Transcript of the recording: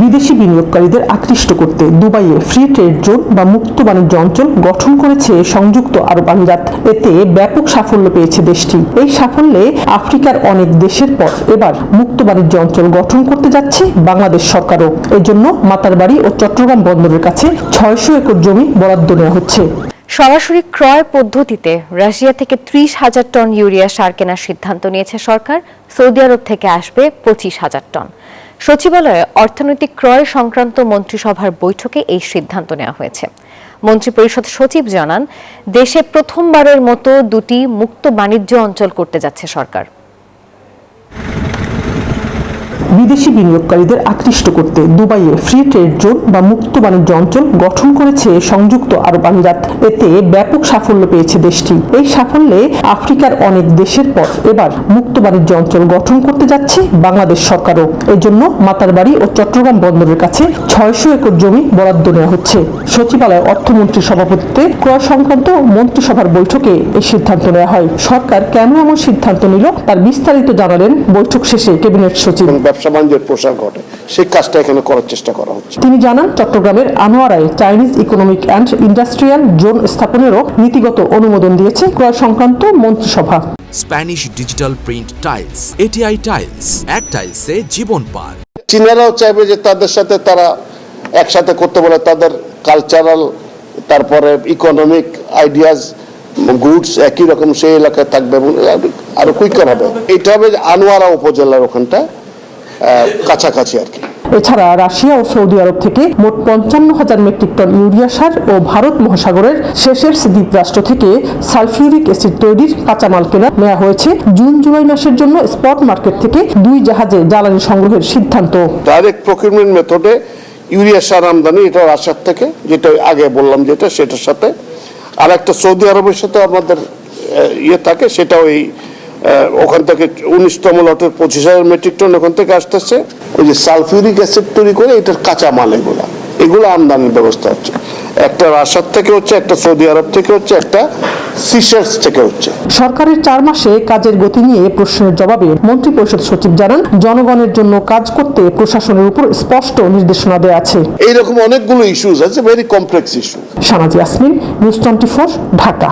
বিদেশি বিনিয়োগকারীদের আকৃষ্ট করতে দুবাইয়ে ফ্রি ট্রেড জোন বা মুক্ত বাণিজ্য অঞ্চল গঠন করেছে সংযুক্ত আরব আমিরাত। এতে ব্যাপক সাফল্য পেয়েছে দেশটি। এই সাফল্যে আফ্রিকার অনেক দেশের পর এবার মুক্ত বাণিজ্য অঞ্চল গঠন করতে যাচ্ছে বাংলাদেশ সরকারও। এজন্য মাতারবাড়ি ও চট্টগ্রাম বন্দরের কাছে ৬০০ একর জমি বরাদ্দ নেওয়া হচ্ছে। সরাসরি ক্রয় পদ্ধতিতে রাশিয়া থেকে ৩০,০০০ টন ইউরিয়া সার কেনার সিদ্ধান্ত নিয়েছে সরকার। সৌদি আরব থেকে আসবে ২৫,০০০ টন। সচিবালয়ে অর্থনৈতিক ক্রয় সংক্রান্ত মন্ত্রিসভার বৈঠকে এই সিদ্ধান্ত নেওয়া হয়েছে। মন্ত্রিপরিষদ সচিব জানান, দেশে প্রথমবারের মতো দুটি মুক্ত বাণিজ্য অঞ্চল করতে যাচ্ছে সরকার। বিদেশি বিনিয়োগকারীদের আকৃষ্ট করতে দুবাইয়ে ফ্রি ট্রেড জোন বা মুক্ত বাণিজ্য অঞ্চল গঠন করেছে সংযুক্ত আরব আমিরাত। এতে ব্যাপক সাফল্য পেয়েছে দেশটি। এই সাফল্যে আফ্রিকার অনেক দেশের পর এবার মুক্ত বাণিজ্য অঞ্চল গঠন করতে যাচ্ছে বাংলাদেশ সরকারও। এজন্য মাতারবাড়ি ও চট্টগ্রাম বন্দরের কাছে ৬০০ একর জমি বরাদ্দ নেওয়া হচ্ছে। সচিবালয় অর্থমন্ত্রীর সভাপতিত্বে ক্রয় সংক্রান্ত মন্ত্রিসভার বৈঠকে এই সিদ্ধান্ত নেওয়া হয়। সরকার কেন এমন সিদ্ধান্ত নিল তার বিস্তারিত জানালেন বৈঠক শেষে ক্যাবিনেট সচিব। বাণিজ্যের প্রসার ঘটে, সেই কাজটা এখানে করার চেষ্টা করা হচ্ছে। তিনি জানান, চট্টগ্রামের আনোয়ারায় Chinese economic and industrial zone স্থাপনেরও নীতিগত অনুমোদন দিয়েছে ক্রয় সংক্রান্ত মন্ত্রিসভা। Spanish digital print tiles, ATI tiles, এক টাইলসে জীবন পার। চীনারাও চাইবে যে তাদের সাথে তারা একসাথে করতে বলে, তাদের কালচারাল তারপরে ইকোনমিক আইডিয়াস গুডস একই রকম সেই এলাকায় থাকবে এবং আরো কুইকার হবে। এটা হবে আনোয়ারা উপজেলার ওখানটা কাছাকাছি আর কি। এছাড়া রাশিয়া ও সৌদি আরব থেকে মোট ৫৫,০০০ মেট্রিক টন ইউরিয়া সার ও ভারত মহাসাগরের শেষের দ্বীপরাষ্ট্র থেকে সালফিউরিক অ্যাসিড তৈরির কাঁচামাল কেনা নেওয়া হয়েছে। জুন জুলাই মাসের জন্য স্পট মার্কেট থেকে 2 জাহাজে জ্বালানি সংগ্রহের সিদ্ধান্ত। ডাইরেক্ট প্রকিউরমেন্ট মেথডে ইউরিয়া সার আমদানি, এটা রাশিয়ার থেকে, যেটা আগে বললাম যেটা, সেটার সাথে আর একটা সৌদি আরবের সাথে আমাদের ইয়ে থাকে, সেটাও এই ওখান থেকে 19তম লটের 25,000 মেট্রিক টন ওখান থেকে আসতেছে। ওই যে সালফিউরিক অ্যাসিড তৈরি করে এটার কাঁচা মাল এগুলো আমদানির ব্যবস্থা হচ্ছে। একটা রাশিয়ার থেকে হচ্ছে, একটা সৌদি আরব থেকে হচ্ছে, একটা সিশেলস থেকে হচ্ছে। সরকারের 4 মাসে কাজের গতি নিয়ে প্রশ্নের জবাবে মন্ত্রিপরিষদ সচিব জানান, জনগণের জন্য কাজ করতে প্রশাসনের উপর স্পষ্ট নির্দেশনা দেওয়া আছে। এইরকম অনেকগুলো ইস্যুস আছে, very complex issue. Shahnaz Yasmin, news 24, Dhaka.